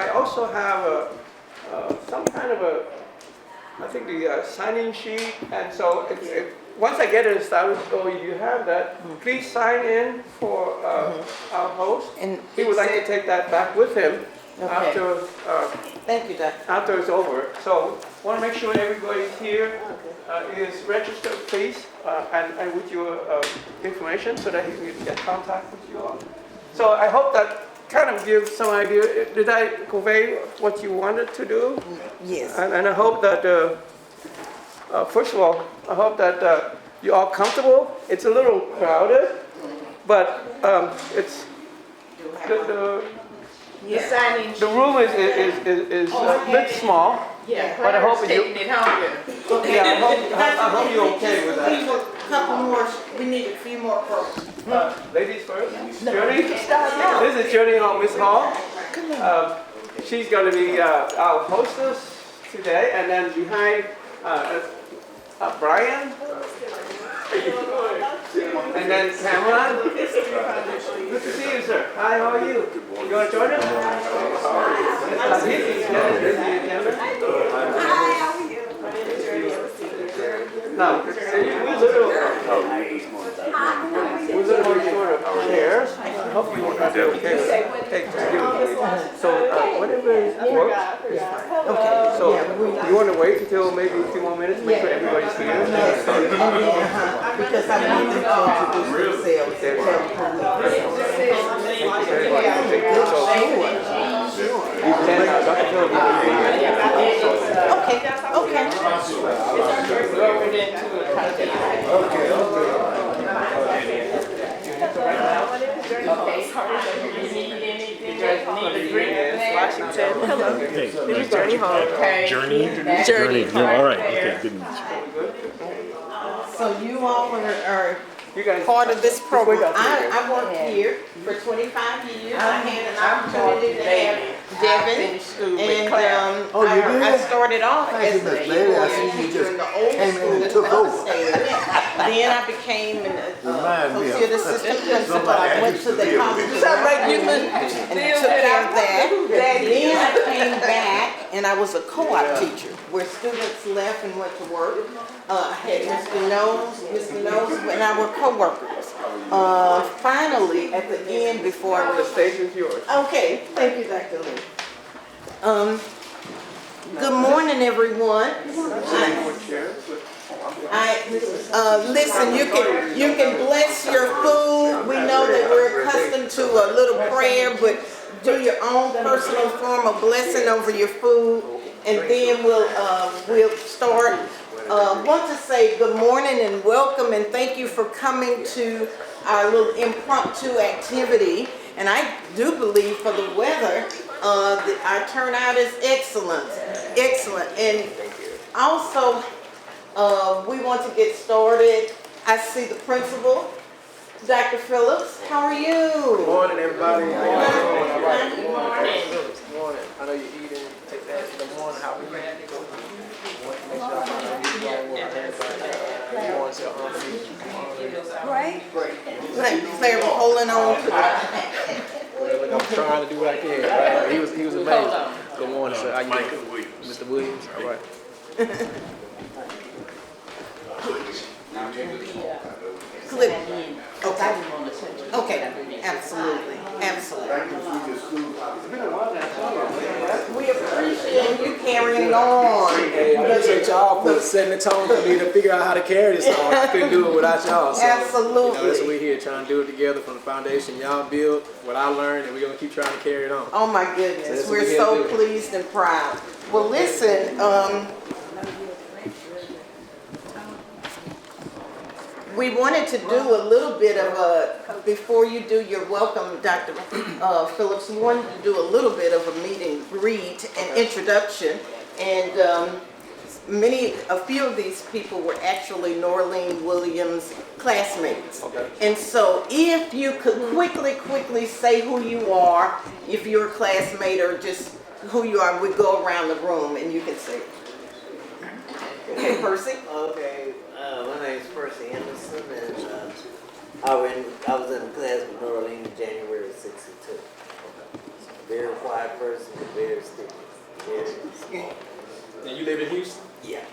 I also have some kind of a, I think the sign-in sheet, and so once I get it established, so you have that, please sign in for our host. And he would like to take that back with him after Thank you, Doctor. after it's over. So want to make sure everybody here is registered, please, and with your information so that he can get contact with you all. So I hope that kind of gives some idea. Did I convey what you wanted to do? Yes. And I hope that, first of all, I hope that you're all comfortable. It's a little crowded, but it's the room is a bit small. Yeah, but I hope taking it home. Yeah, I hope you're okay with that. Couple more, we need a few more folks. Ladies first. Journey? This is Journey and Miss Hall. She's going to be our hostess today, and then behind Brian, and then Cameron. Good to see you, sir. Hi, how are you? You want to join us? Hi, Hi, how are you? Now, we're a little more short of chairs. I hope you will not be okay with that. So, whatever works is fine. Okay, so you want to wait until maybe a few more minutes to make sure everybody's here? Because I want them to introduce themselves. Washington. Hello. This is Journey Hall. Journey. All right. Okay. Good. So you all are You guys part of this program. I I worked here for 25 years. I had an opportunity to have Devin, and I started off as a teacher in the old school upstairs. Then I became an associate assistant principal. I went to the college and took care of that. Then I came back and I was a co-op teacher where students left and went to work. I had Mr. Knowles and I were co-workers. Finally, at the end, before I The was... stage is yours. Okay, thank you, Dr. Lee. Good morning, everyone. Listen, you can bless your food. We know that we're accustomed to a little prayer, but do your own personal form of blessing over your food, and then we'll start. Want to say good morning and welcome, and thank you for coming to our little impromptu activity. And I do believe for the weather, our turnout is excellent. And also, we want to get started. I see the principal, Dr. Phillips. How are you? Good morning, everybody. Good morning. morning. Good morning. I know you're eating. Take that in the morning. How we make sure Great. Claire, we're holding on to that. I'm trying to do what I can. Right? He was amazing. Good morning, sir. How you doing? Mr. Williams. All right. Clip. Okay. Absolutely. We appreciate you carrying on. Hey, I appreciate y'all for setting the tone for me to figure out how to carry this on. I couldn't do it without y'all. So, Absolutely. that's what we're here trying to do it together from the foundation y'all built, what I learned, and we're going to keep trying to carry it on. Oh my goodness, So we're so pleased and proud. Well, listen, we wanted to do a little bit of before you do your welcome, Dr. Phillips, we wanted to do a little bit of a meet and greet and introduction. And a few of these people were actually Noralean Williams classmates. Okay. And so if you could quickly say who you are, if you're a classmate or just who you are, we go around the room and you can say. Okay, Percy? Okay, my name is Percy Anderson, and I was in class with Noralean in January of '62. Very quiet person, very And you live in Houston? Yeah.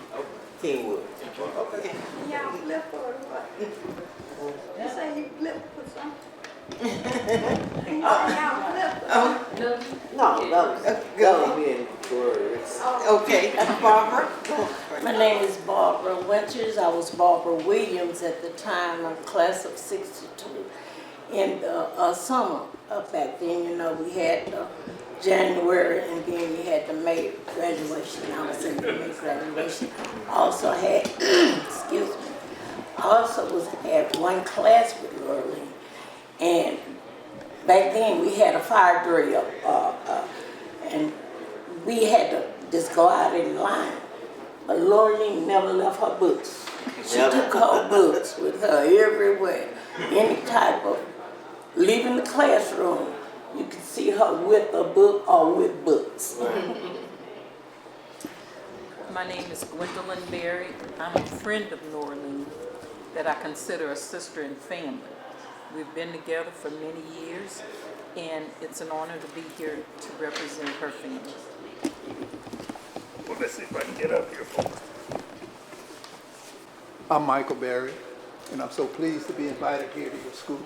Kingwood. Okay. Y'all flip or what? You say you flip for something? Y'all flip? No, that was being words. Okay, Barbara. My name is Barbara Winters. I was Barbara Williams at the time, a class of 62. In the summer back then, you know, we had January and then we had the May graduation. I was in the May graduation. Also had, excuse me, also had one class with Noralean. And back then we had a fire drill and we had to just go out in line. But Noralean never left her books. She took her books with her everywhere. Any type of, leaving the classroom, you could see her with a book or with books. My name is Gwendolyn Berry. I'm a friend of Noralean that I consider a sister and family. We've been together for many years, and it's an honor to be here to represent her family. Well, let's see if I can get up here, folks. I'm Michael Berry, and I'm so pleased to be invited here to your school.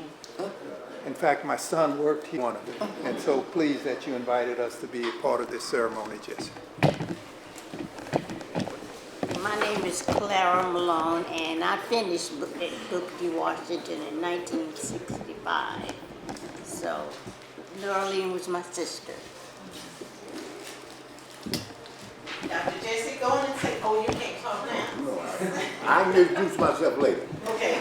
In fact, my son worked here, one of them, and so pleased that you invited us to be a part of this ceremony, Jesse. My name is Clara Malone, and I finished Booker T. Washington in 1965. So, Noralean was my sister. Dr. Jesse, go on and say, oh, you can't talk now. No, I can introduce myself later. Okay.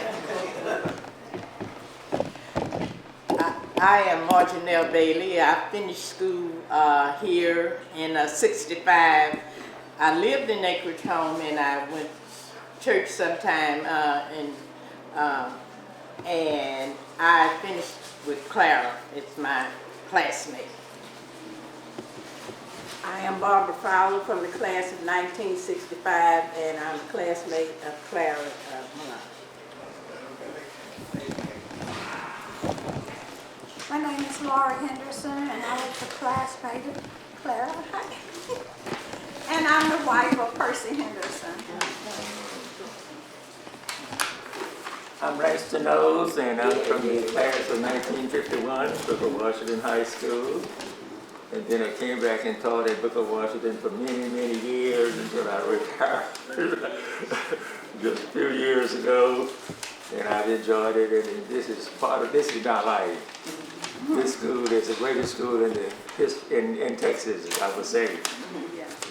I am Marjanelle Bailey. I finished school here in 65. I lived in Acreage Home and I went to church sometime and I finished with Clara. It's my classmate. I am Barbara Fowler from the class of 1965, and I'm a classmate of Clara Malone. My name is Laura Henderson, and I was a classmate of Clara. And I'm the wife of Percy Henderson. I'm Braxton Knowles, and I'm from the class of 1951, Booker Washington High School. And then I came back and taught at Booker Washington for many, many years until I retired just a few years ago. And I've enjoyed it, and this is my life. This school is the greatest school in Texas, I would say.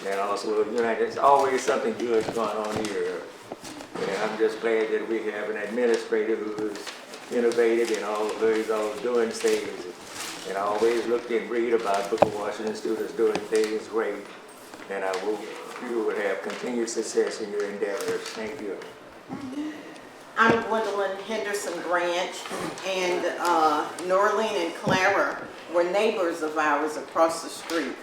And also, you know, there's always something good going on here. And I'm just glad that we have an administrator who is innovative and always doing things. And I always look and read about Booker Washington students doing things great. And I hope you would have continued success in your endeavors. Thank you. I'm Gwendolyn Henderson Branch, and Noralean and Clara were neighbors of ours across the street.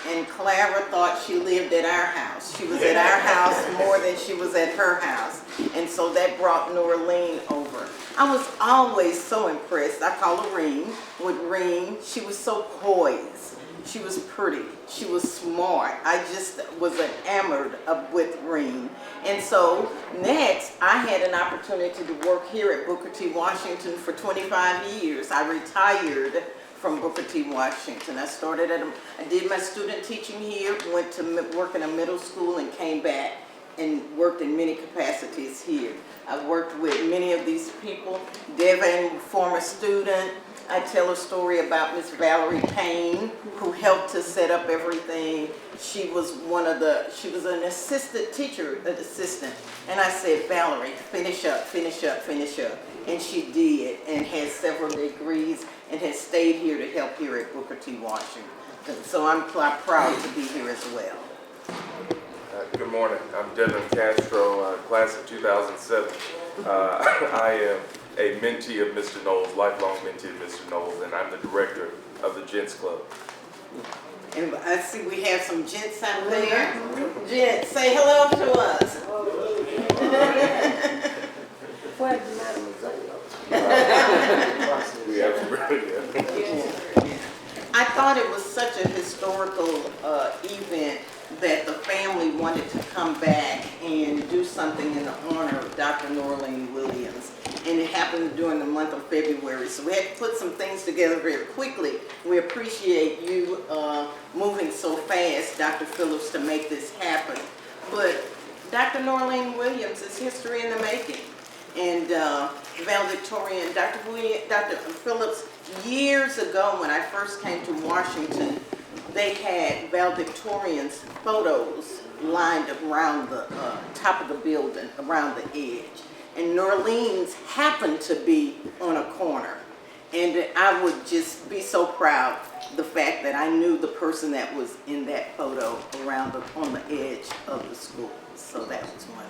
And Clara thought she lived at our house. She was at our house more than she was at her house. And so that brought Noralean over. I was always so impressed. I call her Reem. With Reem, she was so poised. She was pretty. She was smart. I just was enamored with Reem. And so next, I had an opportunity to work here at Booker T. Washington for 25 years. I retired from Booker T. Washington. I did my student teaching here, went to work in a middle school and came back and worked in many capacities here. I've worked with many of these people. Devin, former student. I tell a story about Miss Valerie Payne, who helped to set up everything. She was an assistant teacher, And I said, Valerie, finish up. And she did, and has several degrees, and has stayed here to help here at Booker T. Washington. So I'm proud to be here as well. Good morning. I'm Devin Castro, class of 2007. I am a mentee of Mr. Knowles, lifelong mentee of Mr. Knowles, and I'm the director of the Gents Club. And I see we have some gents out there. Gents, say hello to us. We have some really good. I I thought it was such a historical event that the family wanted to come back and do something in the honor of Dr. Noralean Williams. And it happened during the month of February. So we had to put some things together very quickly. We appreciate you moving so fast, Dr. Phillips, to make this happen. But Dr. Noralean Williams is history in the making. And valedictorian, Dr. Phillips, years ago when I first came to Washington, they had valedictorians' photos lined around the top of the building, around the edge. And Noralean's happened to be on a corner. And I would just be so proud the fact that I knew the person that was in that photo around on the edge of the school. So that was wonderful.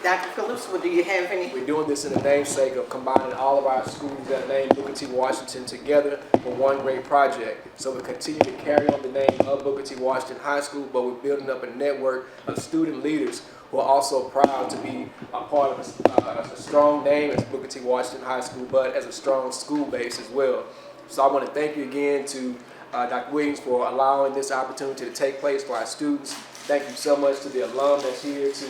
Dr. Phillips, do you have any? We're doing this in the namesake of combining all of our schools that name Booker T. Washington together for one great project. So we continue to carry on the name of Booker T. Washington High School, but we're building up a network of student leaders who are also proud to be a part of a strong name as Booker T. Washington High School, but as a strong school base as well. So I want to thank you again to Dr. Williams for allowing this opportunity to take place for our students. Thank you so much to the alum that's here to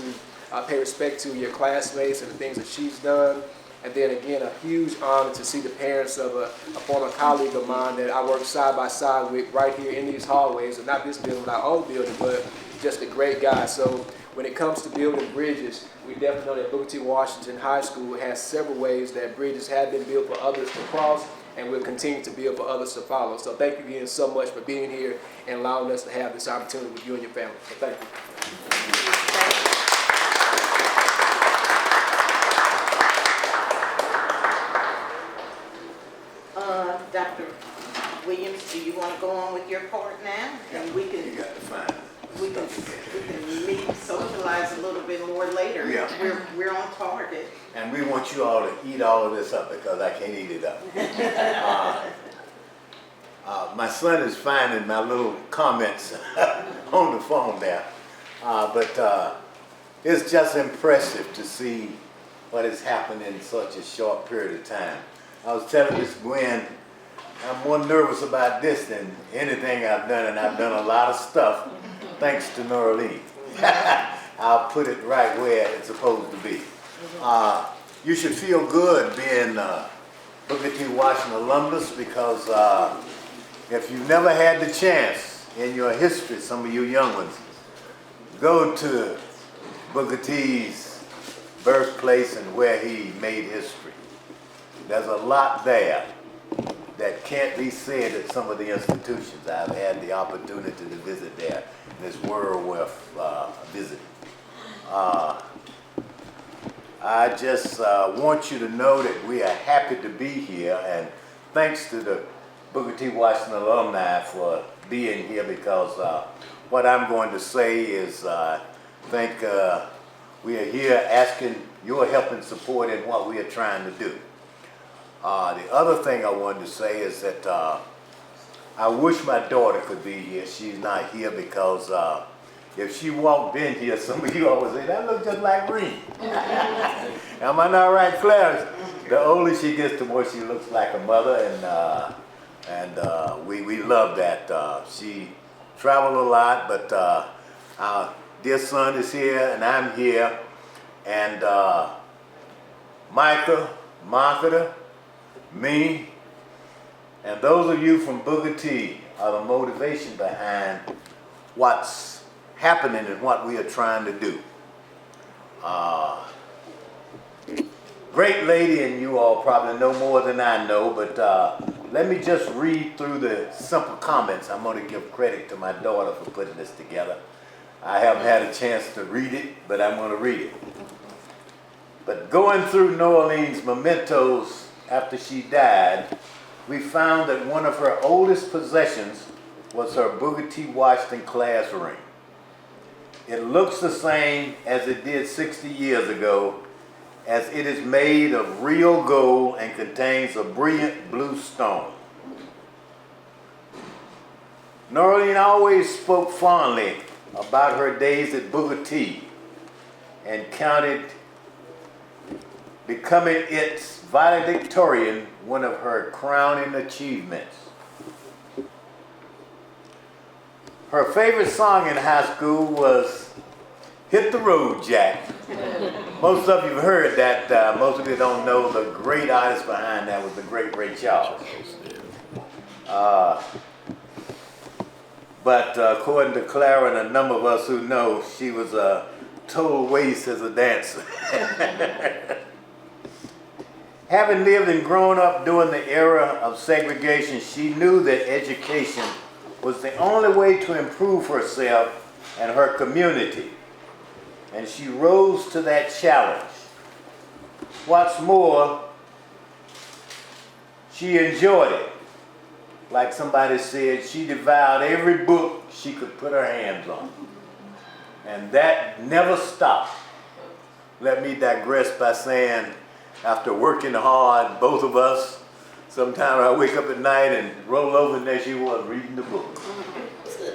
pay respect to your classmates and the things that she's done. And then again, a huge honor to see the parents of a former colleague of mine that I work side by side with right here in these hallways, and not this building, but our old building, but just a great guy. So when it comes to building bridges, we definitely know that Booker T. Washington High School has several ways that bridges have been built for others to cross, and will continue to build for others to follow. So thank you again so much for being here and allowing us to have this opportunity with you and your family. So thank you. Dr. Williams, do you want to go on with your part now? And we can, You got to find we can meet, socialize a little bit more later. Yeah. We're on target. And we want you all to eat all of this up because I can't eat it up. My son is finding my little comments on the phone there. But it's just impressive to see what has happened in such a short period of time. I was telling Miss Gwen, I'm more nervous about this than anything I've done, and I've done a lot of stuff thanks to Noralean. I'll put it right where it's supposed to be. You should feel good being Booker T. Washington alumnus because if you've never had the chance in your history, some of you young ones, go to Booker T's birthplace and where he made history. There's a lot there that can't be said at some of the institutions. I've had the opportunity to visit there. This world worth visiting. I just want you to know that we are happy to be here, and thanks to the Booker T. Washington alumni for being here, because what I'm going to say is I think we are here asking your help and support in what we are trying to do. The other thing I wanted to say is that I wish my daughter could be here. She's not here because if she walked in here, some of you always say, that looks just like Reed. Am I not right, Clarence? The older she gets, the more she looks like her mother, and we love that. She traveled a lot, but our dear son is here, and I'm here, and Micah, Marketer, me, and those of you from Booker T are the motivation behind what's happening and what we are trying to do. Great lady, and you all probably know more than I know, but let me just read through the simple comments. I'm going to give credit to my daughter for putting this together. I haven't had a chance to read it, but I'm going to read it. But going through Noralean's mementos after she died, we found that one of her oldest possessions was her Booker T. Washington class ring. It looks the same as it did 60 years ago, as it is made of real gold and contains a brilliant blue stone. Noralean always spoke fondly about her days at Booker T and counted becoming its valedictorian, one of her crowning achievements. Her favorite song in high school was Hit the Road, Jack. Most of you have heard that. Most of you don't know the great artist behind that was the great Ray Charles. But according to Clara and a number of us who know, she was a total waste as a dancer. Having lived and grown up during the era of segregation, she knew that education was the only way to improve herself and her community. And she rose to that challenge. What's more, she enjoyed it. Like somebody said, she devoured every book she could put her hands on. And that never stopped. Let me digress by saying, after working hard, both of us, sometimes I wake up at night and roll over and there she was reading the book.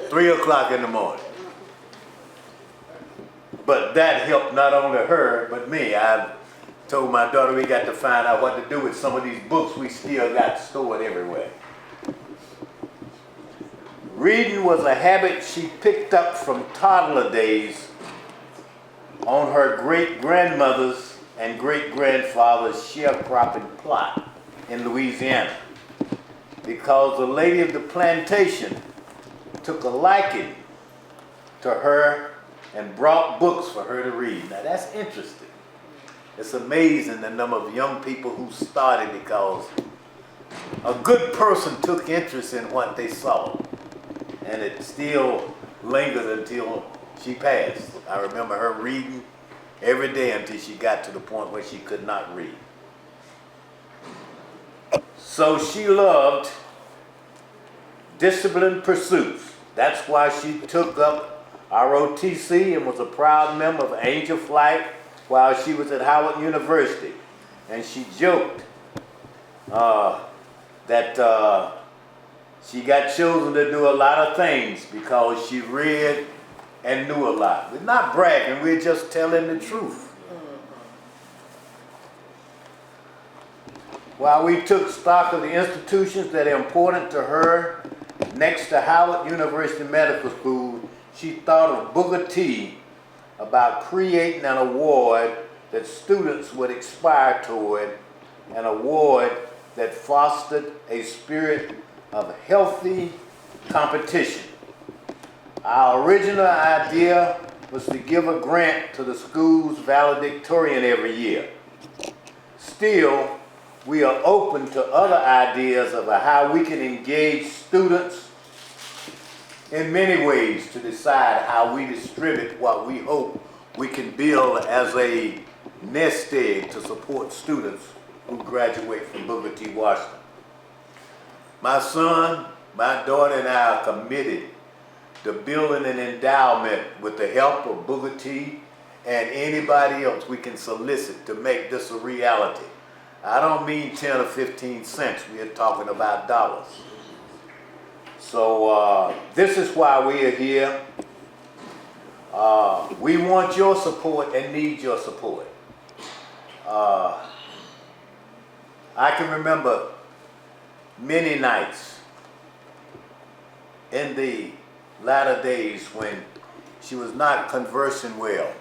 3 o'clock in the morning. But that helped not only her, but me. I told my daughter we got to find out what to do with some of these books we still got stored everywhere. Reading was a habit she picked up from toddler days on her great-grandmother's and great-grandfather's sharecropping plot in Louisiana, because the lady of the plantation took a liking to her and brought books for her to read. Now that's interesting. It's amazing the number of young people who started because a good person took interest in what they saw. And it still lingered until she passed. I remember her reading every day until she got to the point where she could not read. So she loved disciplined pursuits. That's why she took up ROTC and was a proud member of Angel Flight while she was at Howard University. And she joked that she got chosen to do a lot of things because she read and knew a lot. We're not bragging, we're just telling the truth. While we took stock of the institutions that are important to her, next to Howard University Medical School, she thought of Booker T about creating an award that students would aspire toward, an award that fostered a spirit of healthy competition. Our original idea was to give a grant to the school's valedictorian every year. Still, we are open to other ideas about how we can engage students in many ways to decide how we distribute what we hope we can build as a nest egg to support students who graduate from Booker T. Washington. My son, my daughter, and I are committed to building an endowment with the help of Booker T and anybody else we can solicit to make this a reality. I don't mean 10 or 15 cents, we are talking about dollars. So this is why we are here. We want your support and need your support. I can remember many nights in the latter days when she was not conversing well.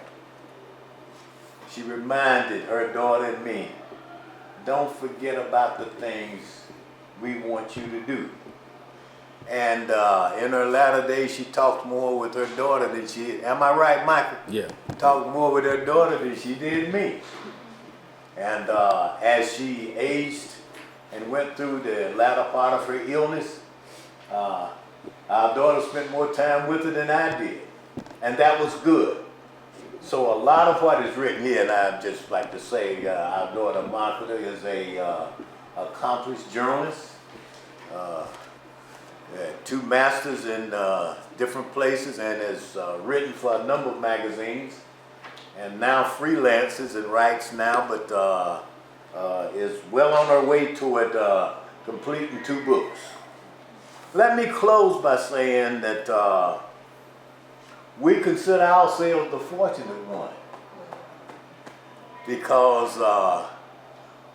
She reminded her daughter and me, don't forget about the things we want you to do. And in her latter days, she talked more with her daughter than she, am I right, Michael? Yeah. Talked more with her daughter than she did me. And as she aged and went through the latter part of her illness, our daughter spent more time with her than I did. And that was good. So a lot of what is written here, and I'd just like to say, our daughter Martha is a accomplished journalist. 2 masters in different places and has written for a number of magazines and now freelances and writes now, but is well on her way toward completing 2 books. Let me close by saying that we consider ourselves the fortunate one because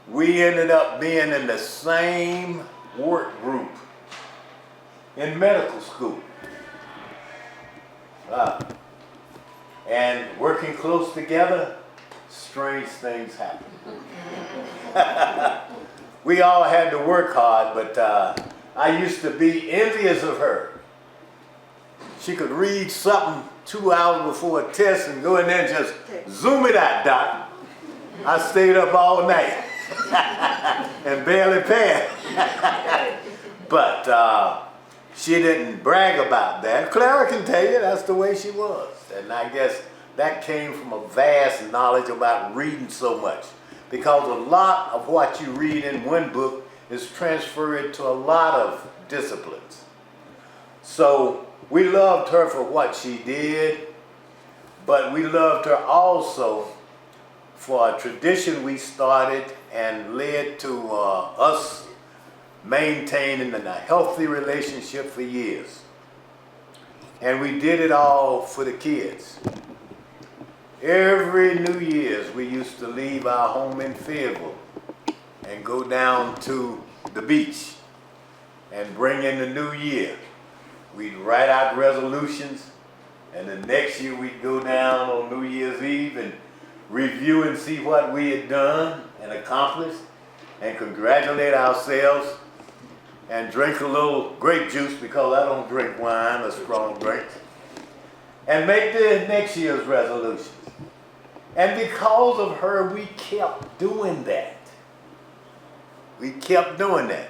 we ended up being in the same work group in medical school. And working close together, strange things happen. We all had to work hard, but I used to be envious of her. She could read something 2 hours before a test and go in there and just zoom it out, Doc. I stayed up all night and barely passed. But she didn't brag about that. Clara can tell you that's the way she was. And I guess that came from a vast knowledge about reading so much. Because a lot of what you read in one book is transferred to a lot of disciplines. So we loved her for what she did, but we loved her also for a tradition we started and led to us maintaining a healthy relationship for years. And we did it all for the kids. Every New Year's we used to leave our home in Fayetteville and go down to the beach and bring in the new year. We'd write out resolutions, and the next year we'd go down on New Year's Eve and review and see what we had done and accomplished, and congratulate ourselves, and drink a little grape juice because I don't drink wine or strong drinks, and make the next year's resolutions. And because of her, we kept doing that. We kept doing that.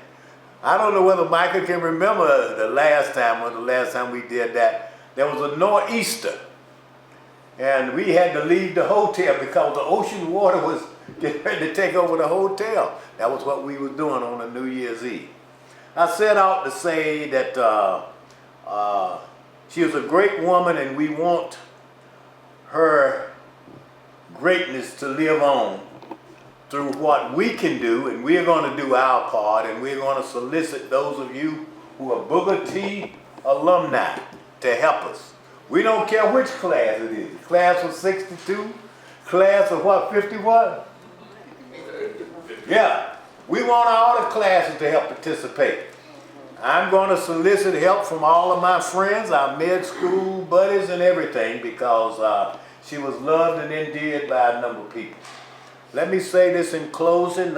I don't know whether Micah can remember the last time we did that. There was a nor'easter, and we had to leave the hotel because the ocean water was getting ready to take over the hotel. That was what we were doing on a New Year's Eve. I set out to say that she was a great woman, and we want her greatness to live on through what we can do, and we're going to do our part, and we're going to solicit those of you who are Booker T alumni to help us. We don't care which class it is. Class of 62, class of what, 51? Yeah, we want all the classes to help participate. I'm going to solicit help from all of my friends, our med school buddies and everything, because she was loved and endeared by a number of people. Let me say this in closing.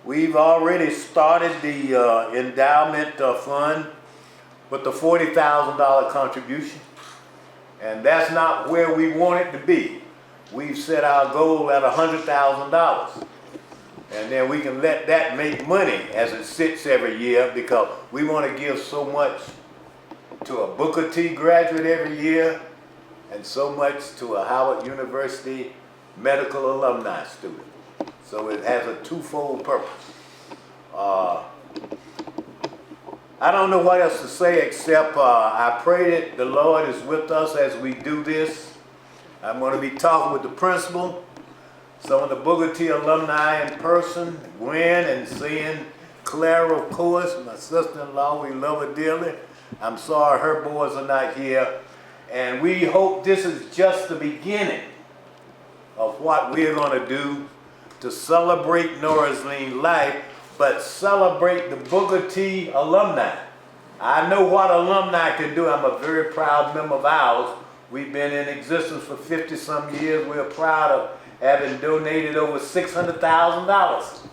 We've already started the endowment fund with the $40,000 contribution, and that's not where we want it to be. We've set our goal at $100,000, and then we can let that make money as it sits every year, because we want to give so much to a Booker T graduate every year and so much to a Howard University medical alumni student. So it has a twofold purpose. I don't know what else to say except I pray that the Lord is with us as we do this. I'm going to be talking with the principal, some of the Booker T alumni in person, Gwen, and seeing Clara, of course, my sister-in-law. We love her dearly. I'm sorry her boys are not here. And we hope this is just the beginning of what we're going to do to celebrate Noralean life, but celebrate the Booker T alumni. I know what alumni can do. I'm a very proud member of ours. We've been in existence for 50-some years. We're proud of having donated over $600,000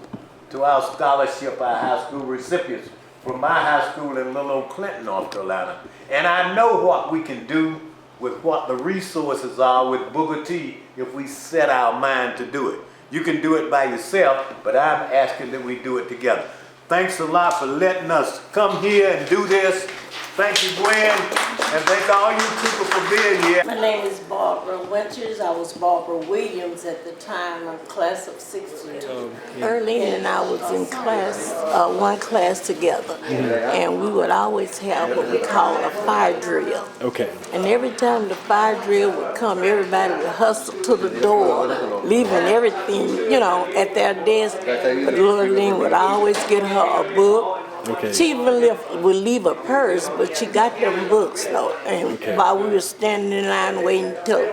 to our scholarship, our high school recipients, from my high school in little old Clinton, North Carolina. And I know what we can do with what the resources are with Booker T if we set our mind to do it. You can do it by yourself, but I'm asking that we do it together. Thanks a lot for letting us come here and do this. Thank you, Gwen, and thank all you people for being here. My name is Barbara Winters. I was Barbara Williams at the time, a class of 62. Early and I was in class, one class together, and we would always have what we call a fire drill. Okay. And every time the fire drill would come, everybody would hustle to the door, leaving everything, you know, at their desk. But Lorraine would always get her a book. Okay. She even would leave a purse, but she got them books though. And while we were standing in line waiting till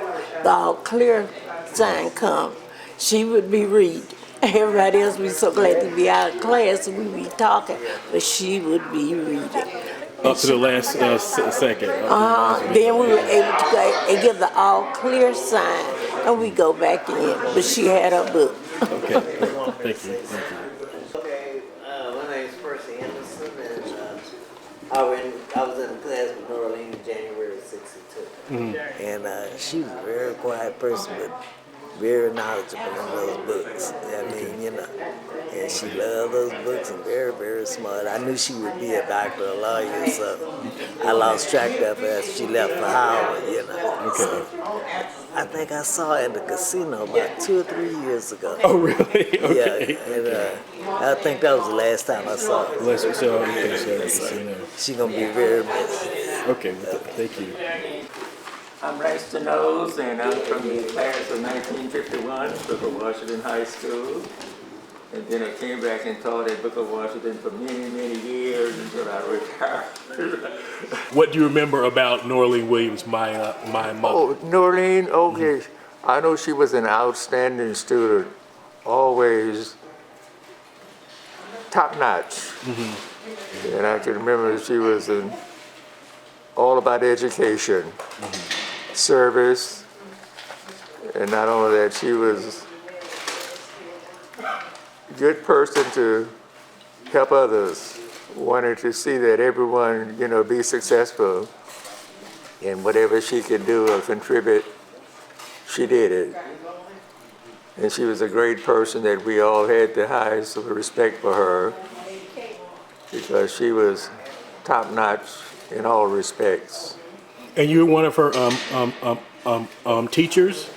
the all clear sign come, she would be reading. Everybody else be so glad to be out of class and we be talking, but she would be reading. Up to the last second. Then we were able to go and give the all clear sign, and we go back in. But she had her book. Okay. Thank you. Thank you. Okay, my name is Percy Anderson, and I was in a class with Noralean in January of '62. And she was a very quiet person, but very knowledgeable in those books. I mean, you know, and she loved those books and very, very smart. I knew she would be a doctor or a lawyer, so I lost track of her after she left for Howard, you know. Okay. So I think I saw her in the casino about 2 or 3 years ago. Oh, really? Okay. Yeah, and I think that was the last time I saw her. Last we saw her, So she gonna be very missed. Okay, well, thank you. I'm Rasta Knowles, and I'm from the class of 1951, Booker Washington High School. And then I came back and taught at Booker Washington for many, many years until I retired. What do you remember about Noralean Williams, my mother? Oh, Noralean, okay. I know she was an outstanding student, always top notch. And I can remember she was all about education, service, and not only that, she was a good person to help others, wanted to see that everyone, you know, be successful in whatever she could do or contribute, she did it. And she was a great person that we all had the highest respect for her because she was top notch in all respects. And you're one of her teachers?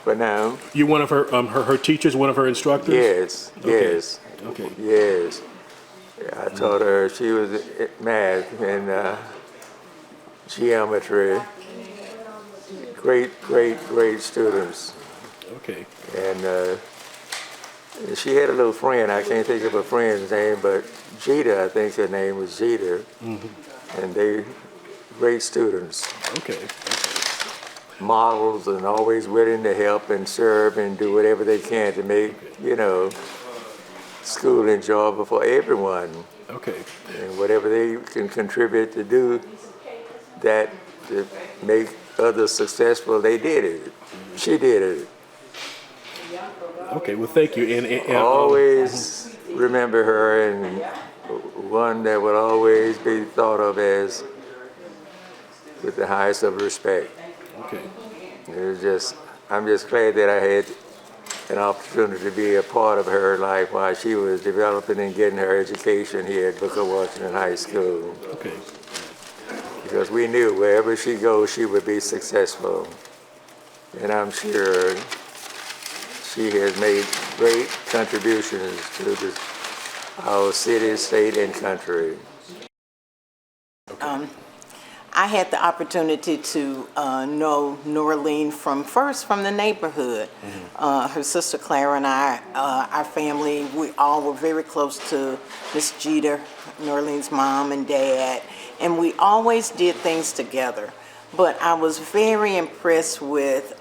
For now? You're one of her teachers, one of her instructors? Yes, Okay. yes. Okay. Yes. I taught her, she was math and geometry. Great, great, great students. Okay. And she had a little friend, I can't think of her friend's name, but Jeter, I think her name was Jeter. And they great students. Okay. Models and always willing to help and serve and do whatever they can to make, you know, school enjoyable for everyone. Okay. And whatever they can contribute to do that to make others successful, they did it. She did it. Okay, well, thank you. And always remember her, and one that will always be thought of as with the highest of respect. Okay. It was just, I'm just glad that I had an opportunity to be a part of her life while she was developing and getting her education here at Booker Washington High School. Okay. Because we knew wherever she goes, she would be successful. And I'm sure she has made great contributions to our city, state, and country. I had the opportunity to know Noralean from the neighborhood. Her sister Clara and I, our family, we all were very close to Miss Jeter, Noralean's mom and dad, and we always did things together. But I was very impressed with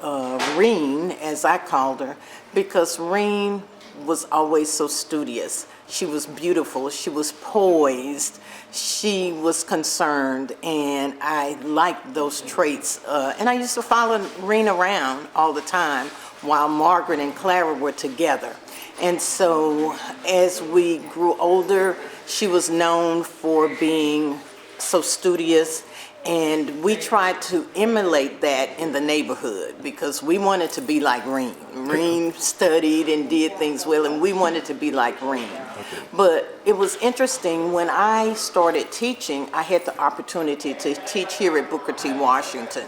Reen, as I called her, because Reen was always so studious. She was beautiful, she was poised, she was concerned, and I liked those traits. And I used to follow Reen around all the time while Margaret and Clara were together. And so as we grew older, she was known for being so studious, and we tried to emulate that in the neighborhood because we wanted to be like Reen. Reen studied and did things well, and we wanted to be like Reen. Okay. But it was interesting, when I started teaching, I had the opportunity to teach here at Booker T. Washington,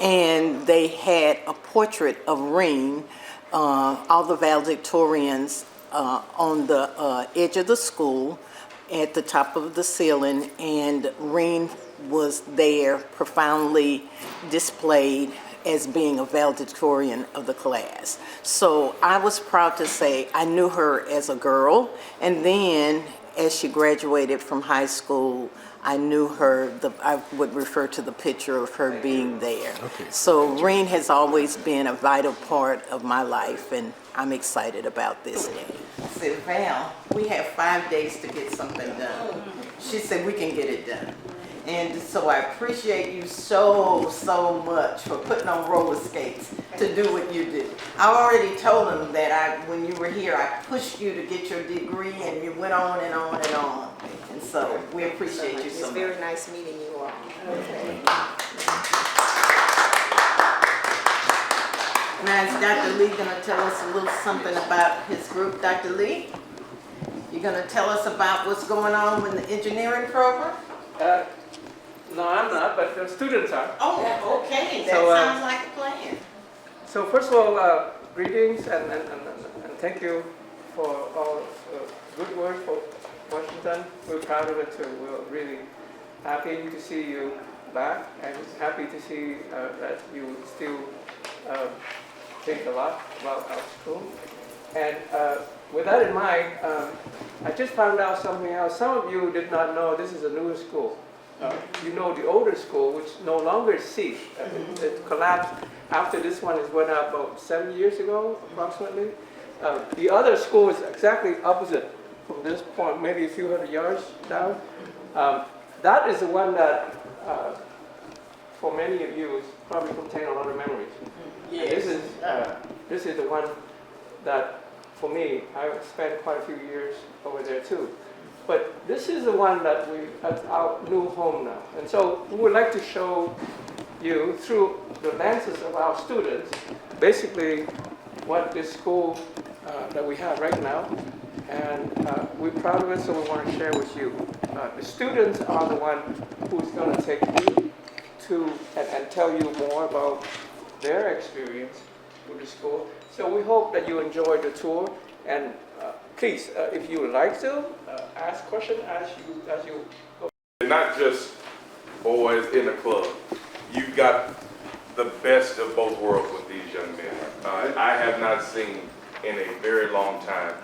and they had a portrait of Reen, all the valedictorians on the edge of the school at the top of the ceiling, and Reen was there profoundly displayed as being a valedictorian of the class. So I was proud to say I knew her as a girl, and then as she graduated from high school, I knew her, I would refer to the picture of her being there. Okay. So Reen has always been a vital part of my life, and I'm excited about this day. I said, Val, we have 5 days to get something done. She said, we can get it done. And so I appreciate you so much for putting on roller skates to do what you do. I already told them that when you were here, I pushed you to get your degree and you went on and on and on. And so we appreciate you so much. It's very nice meeting you all. Now is Dr. Lee going to tell us a little something about his group? Dr. Lee, you going to tell us about what's going on with the engineering program? No, I'm not, but the students are. Oh, okay. That So, sounds like a plan. So first of all, greetings and thank you for all good work for Washington. We're proud of it too. We're really happy to see you back and happy to see that you still think a lot about our school. And with that in mind, I just found out something else. Some of you did not know this is a newer school. You know the older school, which no longer seats. It collapsed after this one went up about 7 years ago, approximately. The other school is exactly opposite from this point, maybe a few hundred yards down. That is the one that, for many of you, probably contain a lot of memories. Yes. This is the one that, for me, I spent quite a few years over there too. But this is the one that that's our new home now. And so we would like to show you through the lenses of our students, basically what this school that we have right now. And we're proud of it, so we want to share with you. The students are the one who's going to take you to and tell you more about their experience with the school. So we hope that you enjoy the tour. And please, if you would like to, ask questions as you go. Not just boys in a club. You've got the best of both worlds with these young men. I have not seen in a very long time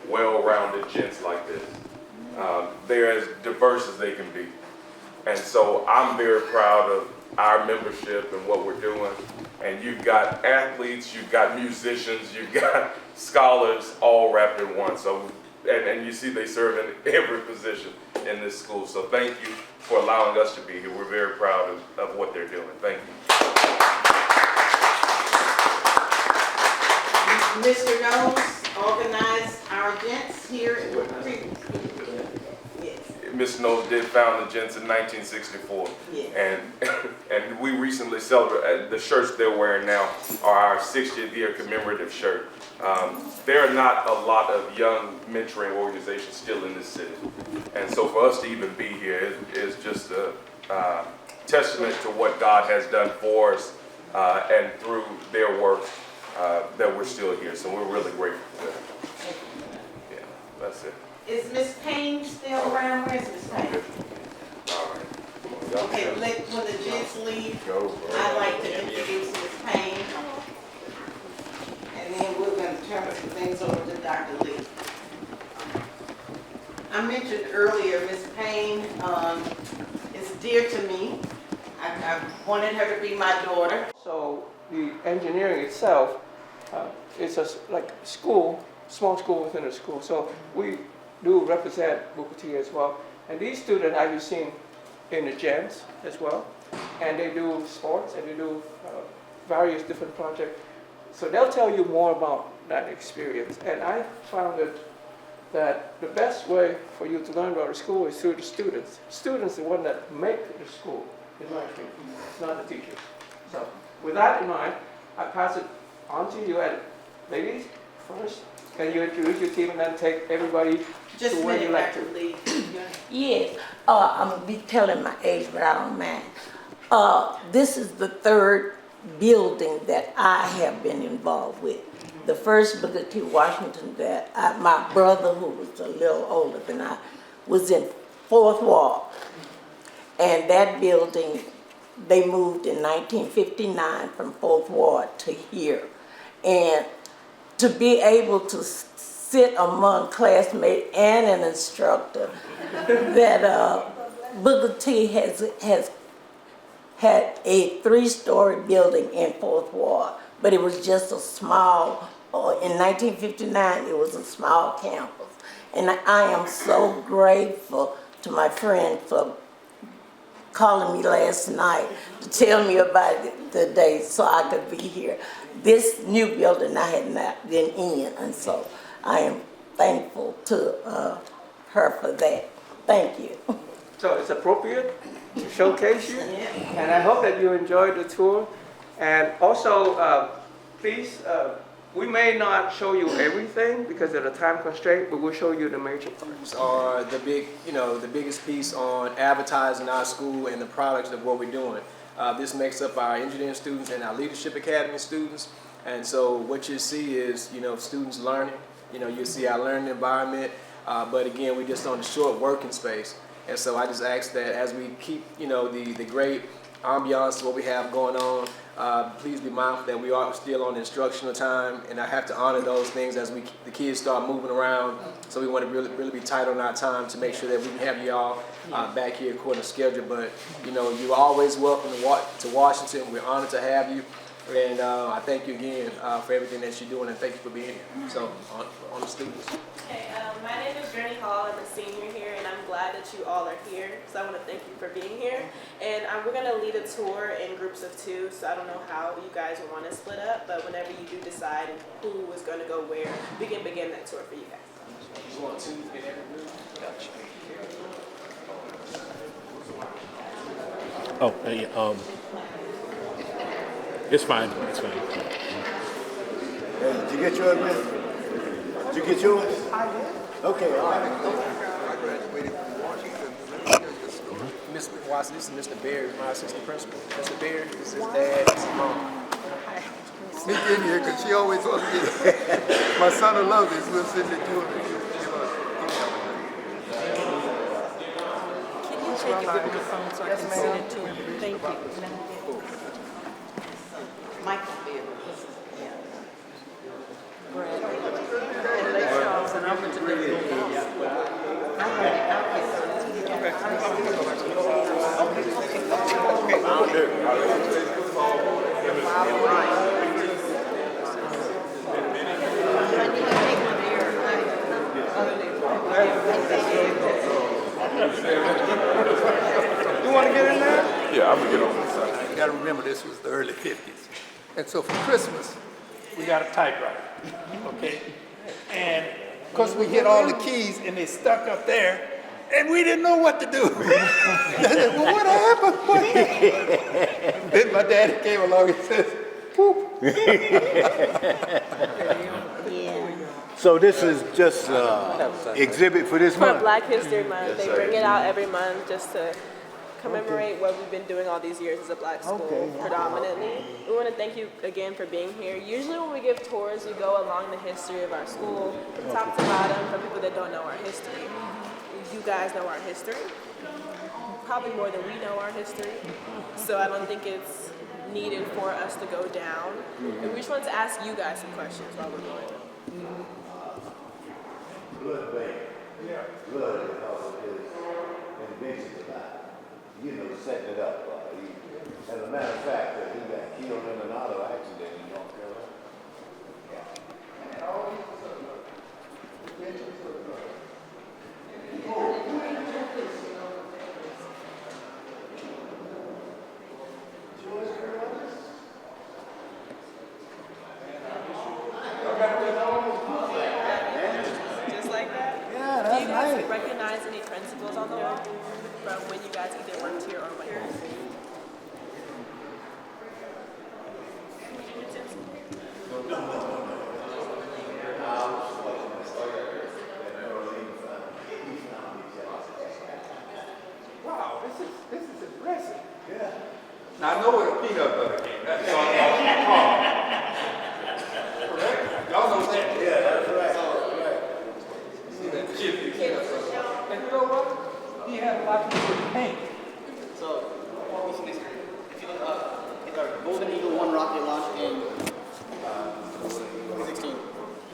well-rounded gents like this. They're as diverse as they can be. And so I'm very proud of our membership and what we're doing. And you've got athletes, you've got musicians, you've got scholars all wrapped in one. So, and you see they serve in every position in this school. So thank you for allowing us to be here. We're very proud of what they're doing. Thank you. Mr. Knowles organized our gents here. Mr. Knowles did found the Gents in 1964, yes. and we recently celebrated, the shirts they're wearing now are our 60th year commemorative shirt. There are not a lot of young mentoring organizations still in this city, and so for us to even be here is just a testament to what God has done for us and through their work that we're still here, so we're really grateful for that. Yeah, that's it. Is Miss Payne still around? Where's Miss Payne? Okay, when the gents leave, I'd like to introduce Miss Payne. And then we're going to turn some things over to Dr. Lee. I mentioned earlier, Miss Payne is dear to me. I wanted her to be my daughter. So the engineering itself is like school, small school within a school. So we do represent Booker T as well. And these students I've seen in the gents as well. And they do sports and they do various different projects. So they'll tell you more about that experience. And I found it that the best way for you to learn about the school is through the students. Students are the one that make the school, in my opinion. It's not the teachers. So with that in mind, I pass it on to you. And ladies, first, can you introduce your team and then take everybody just to where you like to? Yes, I'm going to be telling my age, but I don't mind. This is the third building that I have been involved with. The first Booker T. Washington that my brother, who was a little older than I, was in 4th Ward. And that building, they moved in 1959 from 4th Ward to here. And to be able to sit among classmates and an instructor that Booker T has had a 3-story building in 4th Ward, but it was just a small In 1959, it was a small campus. And I am so grateful to my friend for calling me last night to tell me about the day so I could be here. This new building I had not been in, and so I am thankful to her for that. Thank you. So it's appropriate to showcase you, and I hope that you enjoyed the tour. And also, please, we may not show you everything because of the time constraint, but we'll show you the major parts. Are the the biggest piece on advertising our school and the products of what we're doing. This makes up our engineering students and our leadership academy students. And so what you see is, students learning. You see our learning environment, but again, we're just on the short working space. And so I just ask that as we keep, the great ambiance, what we have going on, please be mindful that we are still on instructional time, and I have to honor those things as the kids start moving around. So we want to really be tight on our time to make sure that we can have you all back here according to schedule. But you're always welcome to Washington. We're honored to have you, and I thank you again for everything that you're doing, and thank you for being here. So on the students. Hey, my name is Journey Hall. I'm a senior here, and I'm glad that you all are here. So I want to thank you for being here. And we're going to lead a tour in groups of 2, so I don't know how you guys will want to split up, but whenever you do decide who is going to go where, we can begin that tour for you guys. You want to in every group? Oh, it's fine. It's fine. Did you get yours, man? Did you get yours? I did. Okay, all right. I graduated from Washington. Mr. Watson, this is Mr. Berry, my assistant principal. Mr. Berry, this is his dad, this is mom. Sneak in here because she always wants to get my son will love this. We'll sit there doing it. Can you take it with the phone so I can send it to him? Thank you. Michael. Brad. And Lake Charles, and I'm going to do it. You want to get in there? Yeah, I'm gonna get on this side. You got to remember this was the early 50s. And so for Christmas, we got a typewriter, okay? And of course we hit all the keys and they stuck up there and we didn't know what to do. Well, what happened? What happened? Then my daddy came along and says, whoop. So this is just exhibit for this month? For Black History Month, they bring it out every month just to commemorate what we've been doing all these years as a black school, predominantly. We want to thank you again for being here. Usually when we give tours, we go along the history of our school, from top to bottom, for people that don't know our history. You guys know our history, probably more than we know our history, so I don't think it's needed for us to go down. And we just want to ask you guys some questions while we're going. Blood bank. Yeah. Blood because of his inventions about, setting it up. As a matter of fact, he got killed in an auto accident in North Carolina. Just like that? Yeah, Do that's you guys nice. recognize any principles on the wall from when you guys either worked here or went here? Wow, this is impressive. Yeah. Now I know where the peanut butter came. That's all. Correct? Y'all know that. Yeah, that's right. See that chip peanut butter. And you know what? He had a lot to do with paint. So, if you look up, it's our Golden Eagle 1 rocket launch in 2016.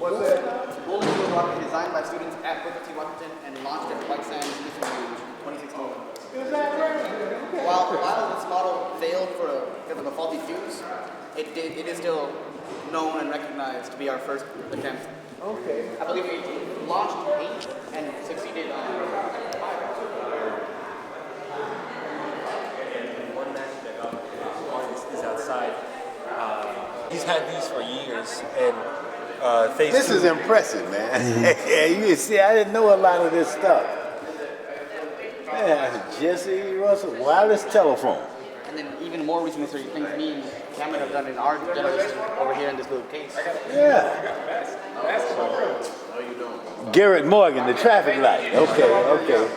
What's that? Golden Eagle rocket designed by students at Booker T. Washington and launched at White Sands Mission Range in 2016. Is that right? While this model failed because of a faulty fuse, it is still known and recognized to be our first attempt. Okay. I believe we launched 8 and succeeded on 5. One man that artist is outside. He's had these for years, and phase This 2 is impressive, man. You see, I didn't know a lot of this stuff. Yeah, Jesse Russell, wireless telephone. And then even more recently, so things me and Cameron have done in our generation over here in this little case. Yeah. Garrett Morgan, the traffic light. Okay, okay.